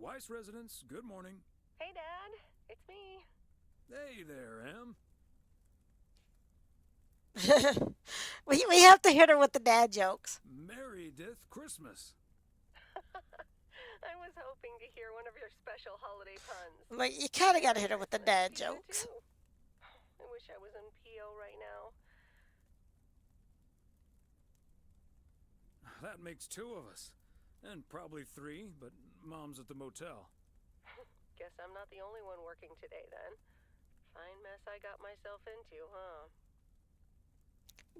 Weiss residents, good morning. Hey, Dad. It's me. Hey there, Em. we have to hit her with the dad jokes. Meredith Christmas. I was hoping to hear one of your special holiday puns. Like, you kind of got to Merry hit her with the Christmas dad to you, jokes. too. I wish I was in PO right now. That makes two of us. And probably three, but Mom's at the motel. Guess I'm not the only one working today, then. Fine mess I got myself into, huh?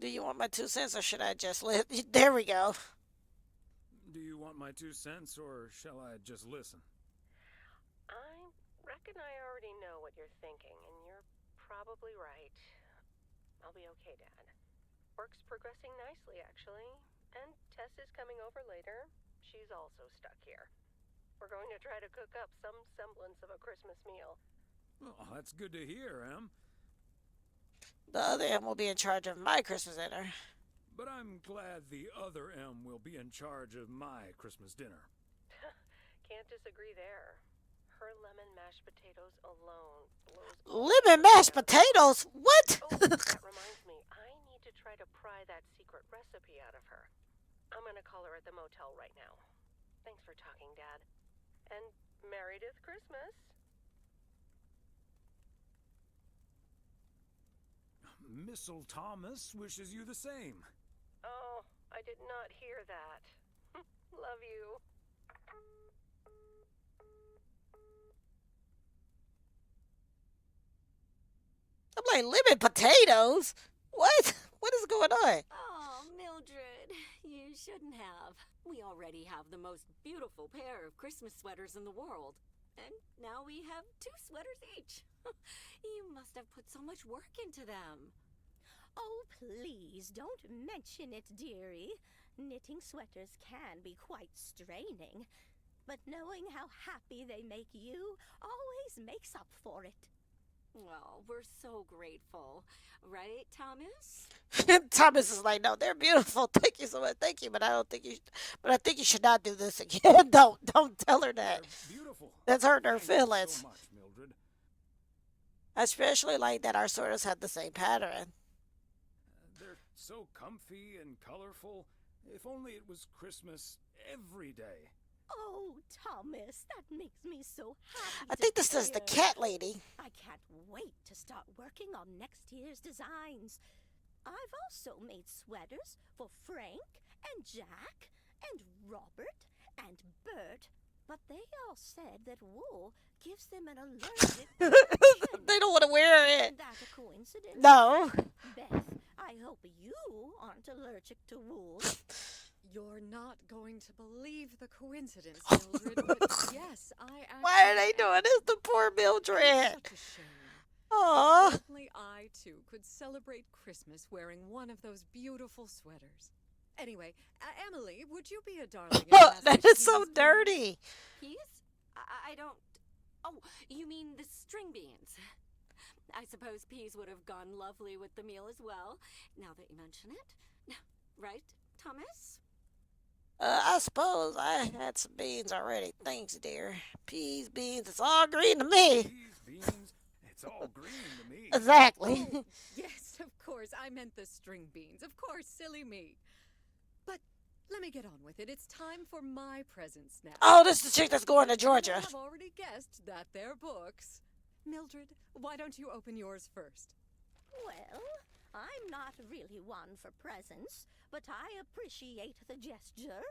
Do you want my 2 cents or should I just let... There we go. Do you want my 2 cents, or shall I just listen? I reckon I already know what you're thinking, and you're probably right. I'll be okay, Dad. Work's progressing nicely, actually. And Tess is coming over later. She's also stuck here. We're going to try to cook up some semblance of a Christmas meal. Oh, that's good to hear, Em. The other M will be in charge of my Christmas dinner. But I'm glad the other M will be in charge of my Christmas dinner. Can't disagree there. Her lemon mashed potatoes alone blows. Lemon mashed potatoes? What? Oh, that reminds me. I need to try to pry that secret recipe out of her. I'm gonna call her at the motel right now. Thanks for talking, Dad. And Meredith Christmas. Missile Thomas wishes you the same. Oh, I did not hear that. Love you. I'm like, lemon potatoes? What? What is going on? Oh, Mildred, you shouldn't have. We already have the most beautiful pair of Christmas sweaters in the world. And now we have 2 sweaters each. You must have put so much work into them. Oh, please, don't mention it, dearie. Knitting sweaters can be quite straining, but knowing how happy they make you always makes up for it. Well, we're so grateful. Right, Thomas? Thomas is like, no, they're beautiful. Thank you so much. Thank you, but I don't think you. But I think you should not do this again. Don't tell her that. They're beautiful. That's hurting her Thank you feelings. so much, Mildred. I especially like that our sweaters have the same pattern. They're so comfy and colorful. If only it was Christmas every day. Oh, Thomas, that makes me so happy. I think this is the hear. cat lady. I can't wait to start working on next year's designs. I've also made sweaters for Frank and Jack and Robert and Bert, but they all said that wool gives them an allergic reaction. They don't want to wear it. Isn't that a coincidence? No. Beth, I hope you aren't allergic to wool. You're not going to believe the coincidence, Mildred, but yes, I actually... Why are they doing this to poor Mildred? Such a shame. Aww. Only I, too, could celebrate Christmas wearing one of those beautiful sweaters. Anyway, Emily, would you be a darling and pass That me is so peas, please? dirty. Peas? I don't... Oh, you mean the string beans. I suppose peas would have gone lovely with the meal as well, now that you mention it. Right, Thomas? I suppose I had some beans already. Thanks, dear. Peas, beans, it's all green to me. Peas, beans, it's all green to me. Exactly. Oh, yes, of course, I meant the string beans. Of course, silly me. But let me get on with it. It's time for my presents now. Oh, this is the chick that's going to Georgia. I've already guessed that they're books. Mildred, why don't you open yours first? Well, I'm not really one for presents, but I appreciate the gesture.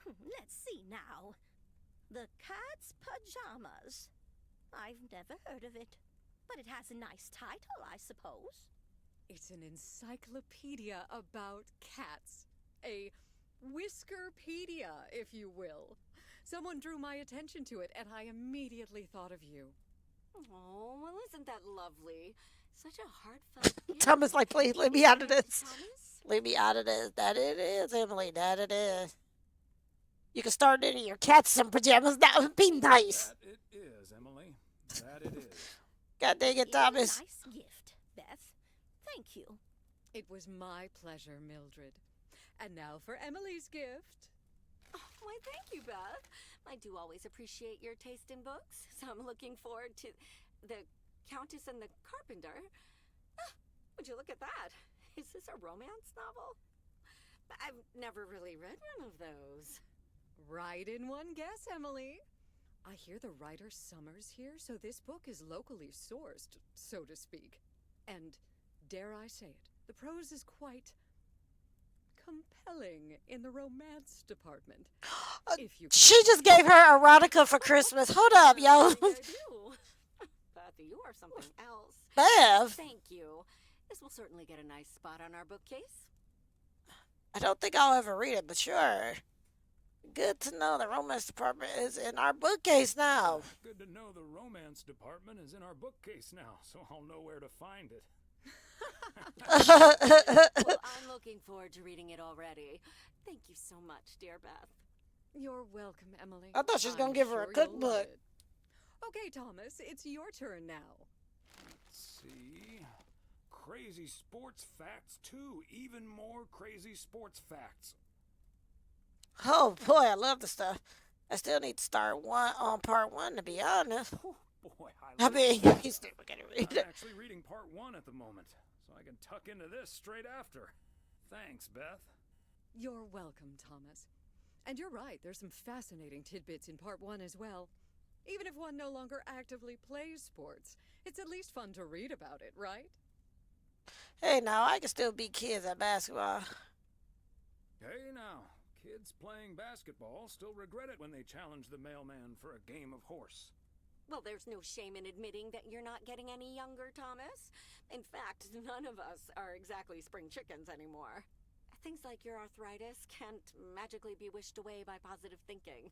Let's see now. The Cat's Pajamas. I've never heard of it, but it has a nice title, I suppose. It's an encyclopedia about cats. A whiskerpedia, if you will. Someone drew my attention to it, and I immediately thought of you. Oh, well, isn't that lovely? Such a heartfelt gift. Thomas, like, please leave me out of this. Thomas? Leave me out of this. That it is, Emily. That it is. You can start knitting your cats in pajamas. That would be nice. That it is, Emily. That it is. God dang it, It's Thomas. a nice gift, Beth. Thank you. It was my pleasure, Mildred. And now for Emily's gift. Oh, Why, thank you, Beth. I do always appreciate your taste in books, so I'm looking forward to The Countess and the Carpenter. Ah, would you look at that? Is this a romance novel? I've never really read one of those. Right in one guess, Emily. I hear the writer Summers here, so this book is locally sourced, so to speak. And, dare I say it, the prose is quite compelling in the romance department. If you She just gave her erotica for Christmas. Hold up, yo. I do. Beth, you are something else. Bev, Thank you. This will certainly get a nice spot on our bookcase. I don't think I'll ever read it, but sure. Good to know the romance department is in our bookcase now. Good to know the romance department is in our bookcase now, so I'll know where to find it. Well, I'm looking forward to reading it already. Thank you so much, dear Beth. You're welcome, Emily. I thought she was gonna I'm give her a sure you'll love cookbook. it. Okay, Thomas, it's your turn now. Let's see. Crazy sports facts, too. Even more crazy sports facts. Oh boy, I love the stuff. I still need to start on part 1, to be honest. Oh, boy, I mean, you still gonna read I'm it. actually reading part 1 at the moment, so I can tuck into this straight after. Thanks, Beth. You're welcome, Thomas. And you're right, there's some fascinating tidbits in part 1 as well. Even if one no longer actively plays sports, it's at least fun to read about it, right? Hey, now I can still beat kids at basketball. Hey now, kids playing basketball still regret it when they challenge the mailman for a game of horse. Well, there's no shame in admitting that you're not getting any younger, Thomas. In fact, none of us are exactly spring chickens anymore. Things like your arthritis can't magically be wished away by positive thinking.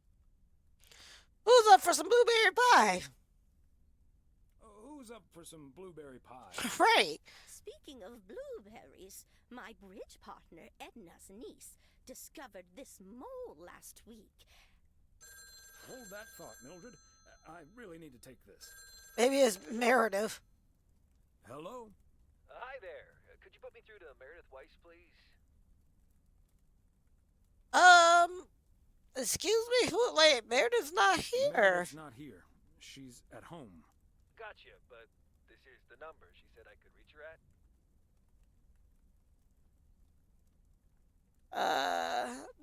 Who's up for some blueberry pie? Who's up for some blueberry pie? Right. Speaking of blueberries, my bridge partner Edna's niece discovered this mole last week. Hold that thought, Mildred. I really need to take this. Maybe it's Meredith. Hello? Hi there. Could you put me through to Meredith Weiss, please? Excuse me? Wait, Meredith's not here. Meredith's not here. She's at home. Gotcha, but this is the number she said I could reach her at.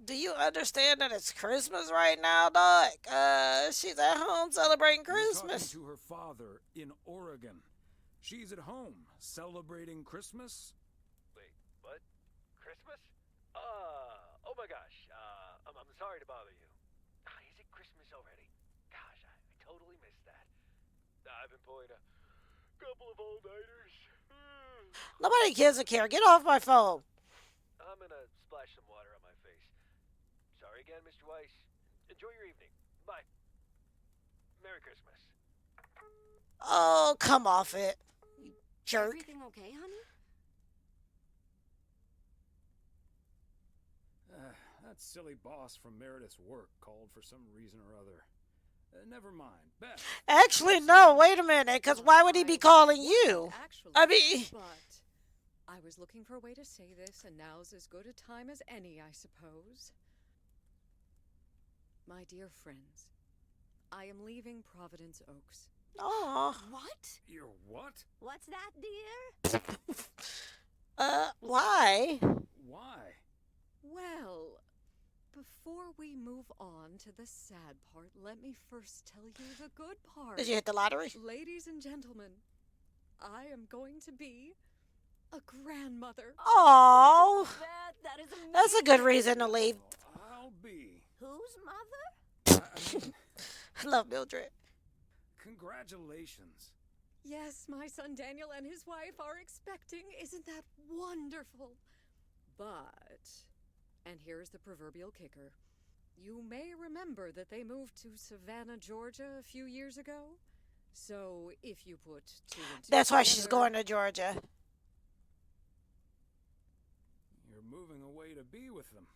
Do you understand that it's Christmas right now, Doc? She's at home celebrating You're Christmas. talking to her father in Oregon. She's at home celebrating Christmas. Wait, what? Christmas? Oh my gosh. I'm sorry to bother you. Is it Christmas already? Gosh, I totally missed that. I've been pulling a couple of all-nighters. Nobody gives a care. Get off my phone. I'm gonna splash some water on my face. Sorry again, Mr. Weiss. Enjoy your evening. Bye. Merry Christmas. Oh, come off it, you jerk. Everything okay, honey? That silly boss from Meredith's work called for some reason or other. Never mind. Beth. Actually, no, wait a minute, because why would he be calling you? Actually, I mean, but I was looking for a way to say this, and now's as good a time as any, I suppose. My dear friends, I am leaving Providence Oaks. aw. What? You're what? What's that, dear? Why? Why? Well, before we move on to the sad part, let me first tell you the good part. Did you hit the lottery? Ladies and gentlemen, I am going to be a grandmother. Oh, Beth, that is amazing. that's a good reason to leave. I'll be. Whose mother? I mean, I love Mildred. congratulations. Yes, my son Daniel and his wife are expecting. Isn't that wonderful? But, and here's the proverbial kicker. You may remember that they moved to Savannah, Georgia a few years ago. So if you put two and two That's why she's together- going to Georgia. You're moving away to be with them.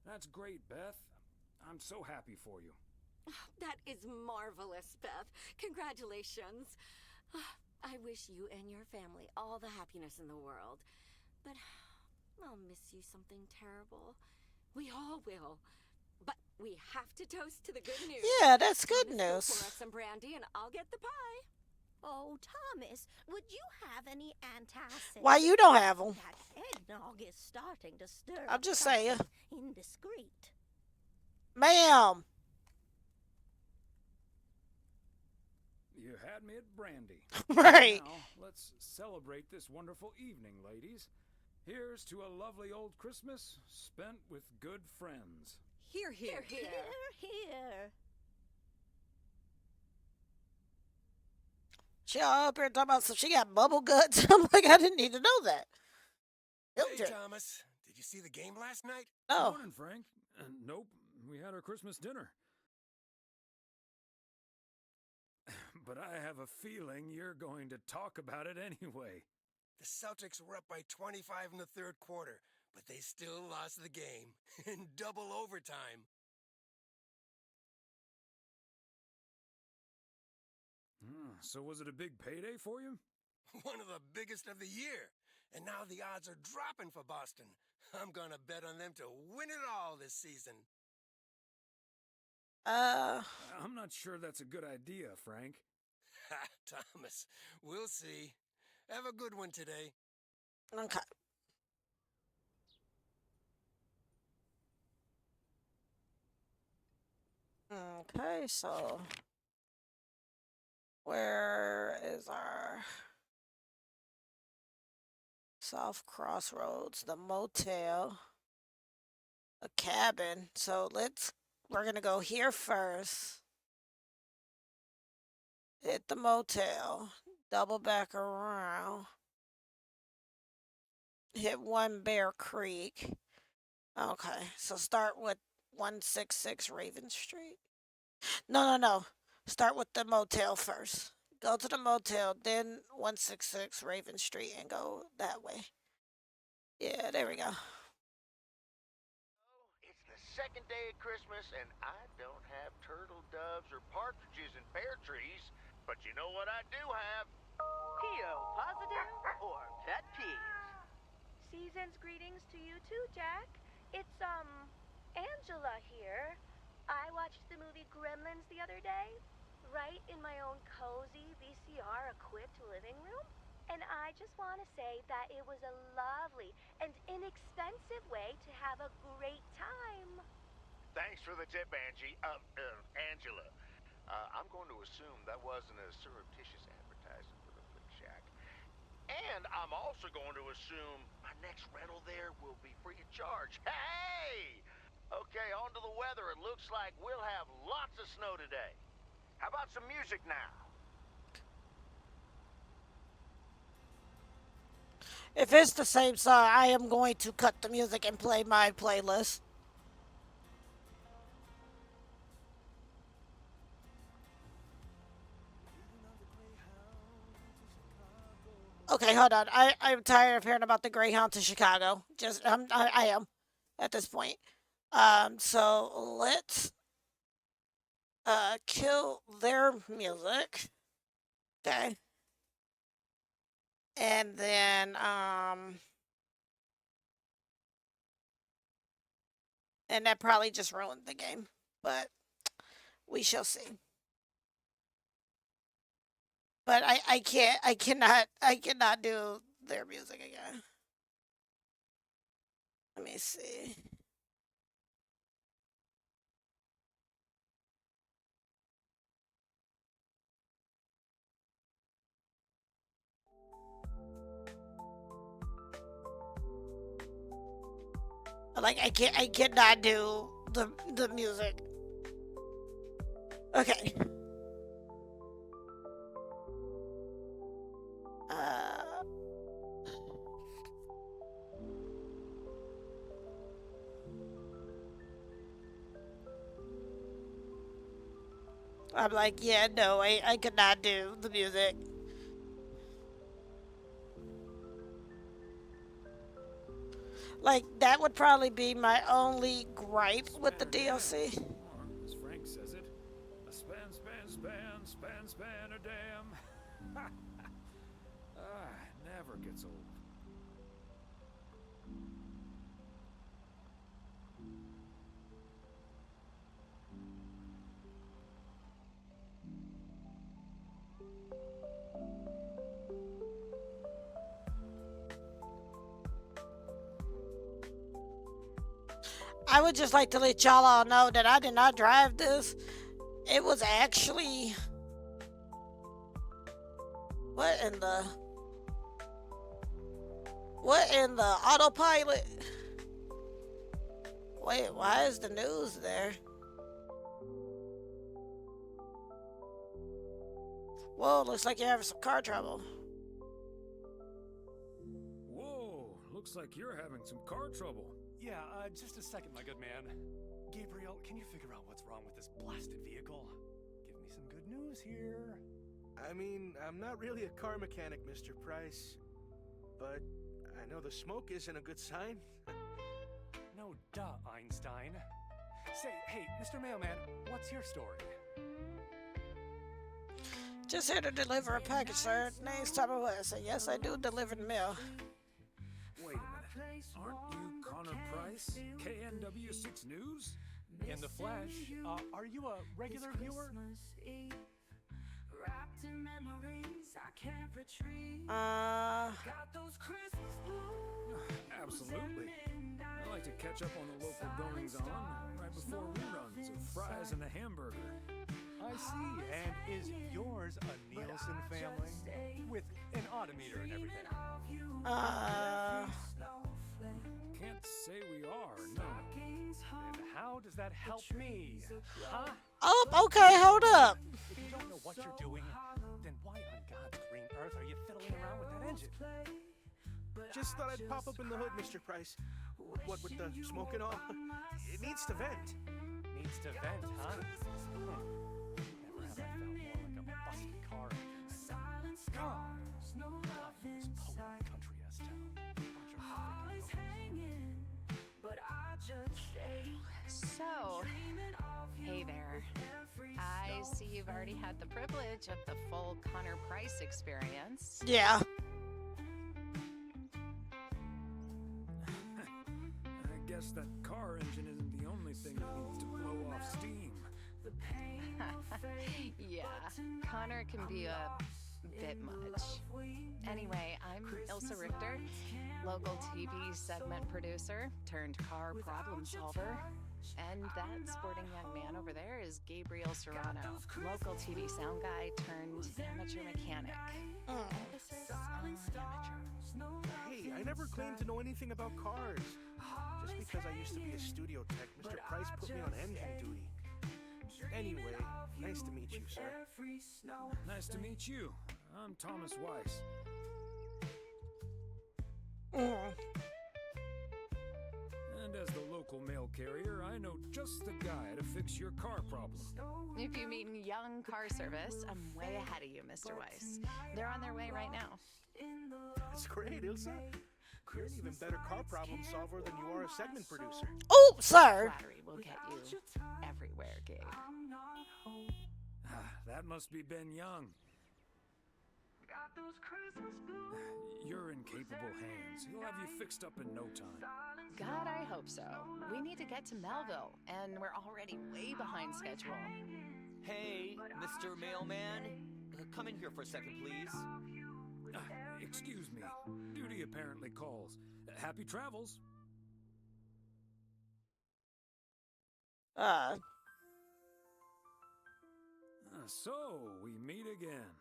That's great, Beth. I'm so happy for you. That is marvelous, Beth. Congratulations. I wish you and your family all the happiness in the world. But I'll miss you something terrible. We all will. But We have to toast to the good news. Yeah, that's good Thomas, go news. pour us some brandy and I'll get the pie. Oh, Thomas, would you have any antacids? Why you don't have them? That eggnog is starting to stir. I'm just something saying. Indiscreet. Ma'am. You had me at brandy. Right. Now, let's celebrate this wonderful evening, ladies. Here's to a lovely old Christmas spent with good friends. Here, here. Here, here. Here. She all up here talking about so she got bubble guts. I'm like, I didn't need to know that. Hey, Mildred. Thomas. Did you see the game last night? No. Morning, Frank. Nope, we had our Christmas dinner. But I have a feeling you're going to talk about it anyway. The Celtics were up by 25 in the third quarter, but they still lost the game in double overtime. So was it a big payday for you? One of the biggest of the year. And now the odds are dropping for Boston. I'm gonna bet on them to win it all this season. I'm not sure that's a good idea, Frank. Ha, Thomas, we'll see. Have a good one today. Okay. Okay, so where is our South Crossroads, the motel, a cabin? So we're gonna go here first. Hit the motel, double back around, hit One Bear Creek. Okay, so start with 166 Raven Street. No. Start with the motel first. Go to the motel, then 166 Raven Street and go that way. Yeah, there we go. It's the second day of Christmas, and I don't have turtle doves or partridges in pear trees. But you know what I do have? P.O. positive or pet peeves? Season's greetings to you too, Jack. It's, Angela here. I watched the movie Gremlins the other day, right in my own cozy VCR-equipped living room. And I just want to say that it was a lovely and inexpensive way to have a great time. Thanks for the tip, Angie. Angela. I'm going to assume that wasn't a surreptitious advertising for the Flick Shack. And I'm also going to assume my next rental there will be free of charge. Hey! Okay, on to the weather. It looks like we'll have lots of snow today. How about some music now? If it's the same song, I am going to cut the music and play my playlist. Okay, hold on. I'm tired of hearing about the Greyhound to Chicago. I am at this point. So let's kill their music. Okay. And then and that probably just ruined the game, but we shall see. But I cannot do their music again. Let me see. Like I cannot do the music. Okay. I'm like, yeah, no, I could not do the music. Like, that would probably be my only gripe with the DLC. Or, as Frank says it, a span a dam. Never gets old. I would just like to let y'all all know that I did not drive this. It was actually... What in the... What in the autopilot? Wait, why is the news there? Whoa, looks like you're having some car trouble. Whoa, looks like you're having some car trouble. Yeah, just a second, my good man. Gabriel, can you figure out what's wrong with this blasted vehicle? Give me some good news here. I mean, I'm not really a car mechanic, Mr. Price, but I know the smoke isn't a good sign. No duh, Einstein. Say, hey, Mr. Mailman, what's your story? Just here to deliver a package, sir. Name's Thomas Weiss, and yes, I do deliver the mail. Wait a minute. Aren't you Connor Price, KNW6 News? In the flesh. Are you a regular viewer? Absolutely. I like to catch up on the local goings-on right before reruns of fries and a hamburger. I see. And is yours a Nielsen family? With an odometer and everything? Can't say we are, no. Then how does that help me? Huh? Oh, okay, hold up. If you don't know what you're doing, then why on God's green earth are you fiddling around with that engine? Just thought I'd pop up in the hood, Mr. Price. What with the smoke and all? It needs to vent. Needs to vent, huh? Never have I felt more like a busted car. God, love this potent country ass town. So, hey there. I see you've already had the privilege of the full Connor Price experience. Yeah. I guess that car engine isn't the only thing that needs to blow off steam. Yeah, Connor can be a bit much. Anyway, I'm Ilsa Richter, local TV segment producer turned car problem solver. And that sporting young man over there is Gabriel Serrano, local TV sound guy turned amateur mechanic. Hey, I never claimed to know anything about cars. Just because I used to be a studio tech, Mr. Price put me on engine duty. Anyway, nice to meet you, sir. Nice to meet you. I'm Thomas Weiss. And as the local mail carrier, I know just the guy to fix your car problem. If you mean young car service, I'm way ahead of you, Mr. Weiss. They're on their way right now. That's great, Ilsa. You're an even better car problem solver than you are a segment producer. Oh, sir. Flattery will get you everywhere, Gabe. That must be Ben Young. You're in capable hands. He'll have you fixed up in no time. God, I hope so. We need to get to Melville, and we're already way behind schedule. Hey, Mr. Mailman. Come in here for a second, please. Excuse me. Duty apparently calls. Happy travels. So, we meet again.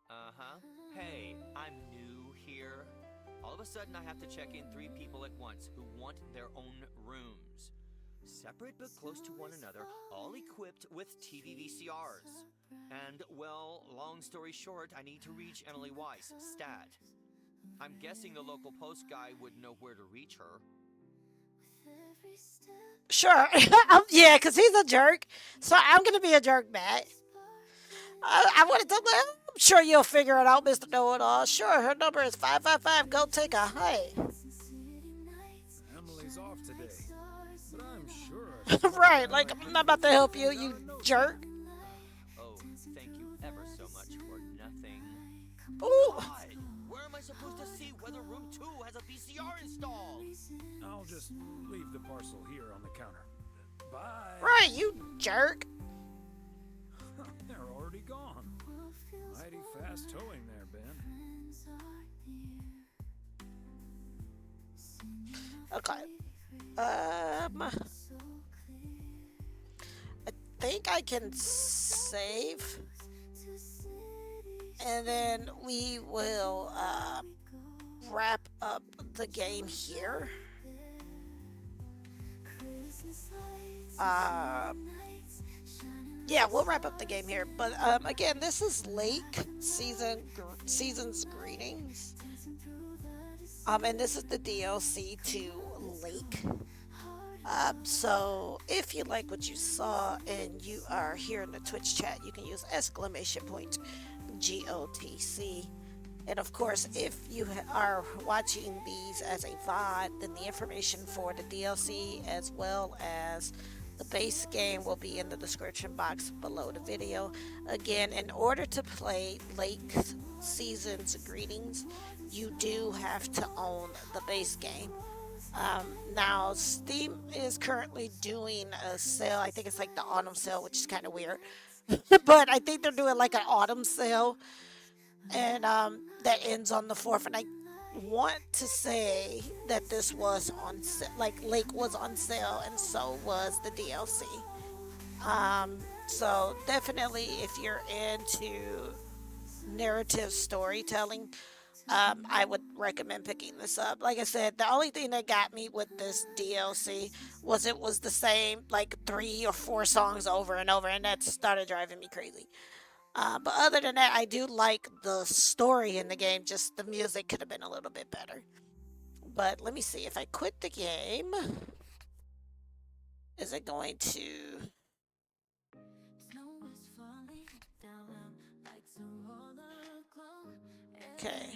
Uh-huh. Hey, I'm new here. All of a sudden, I have to check in 3 people at once who want their own rooms. Separate but close to one another, all equipped with TV VCRs. And, well, long story short, I need to reach Emily Weiss, stat. I'm guessing the local post guy would know where to reach her. Sure. Yeah, because he's a jerk. So I'm going to be a jerk back. I wanted to... I'm sure you'll figure it out, Mr. Know-It-All. Sure, her number is 555. Go take a hike. Emily's off today, but I'm sure... Right, like, I'm not about to help you, you jerk. Oh, thank you ever so much for nothing. Ooh. God, where am I supposed to see whether room 2 has a VCR installed? I'll just leave the parcel here on the counter. Bye. Right, you jerk. They're already gone. Mighty fast towing there, Ben. Okay. think I can save. And then we will wrap up the game here. Yeah, we'll wrap up the game here. But again, this is Lake Season's Greetings. And this is the DLC to Lake. So if you like what you saw and you are here in the Twitch chat, you can use !GOTC. And of course, if you are watching these as a VOD, then the information for the DLC as well as the base game will be in the description box below the video. Again, in order to play Lake Season's Greetings, you do have to own the base game. Now, Steam is currently doing a sale. I think it's like the autumn sale, which is kind of weird. But I think they're doing like an autumn sale. And that ends on the 4th. And I want to say that this was on sale. Like, Lake was on sale, and so was the DLC. So definitely, if you're into narrative storytelling, I would recommend picking this up. Like I said, the only thing that got me with this DLC was it was the same, like 3 or 4 songs over and over, and that started driving me crazy. But other than that, I do like the story in the game, just the music could have been a little bit better. But let me see, if I quit the game, is it going to... Okay.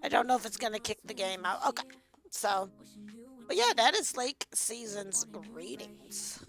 I don't know if it's gonna kick the game out. Okay, so, but yeah, that is Lake Season's Greetings.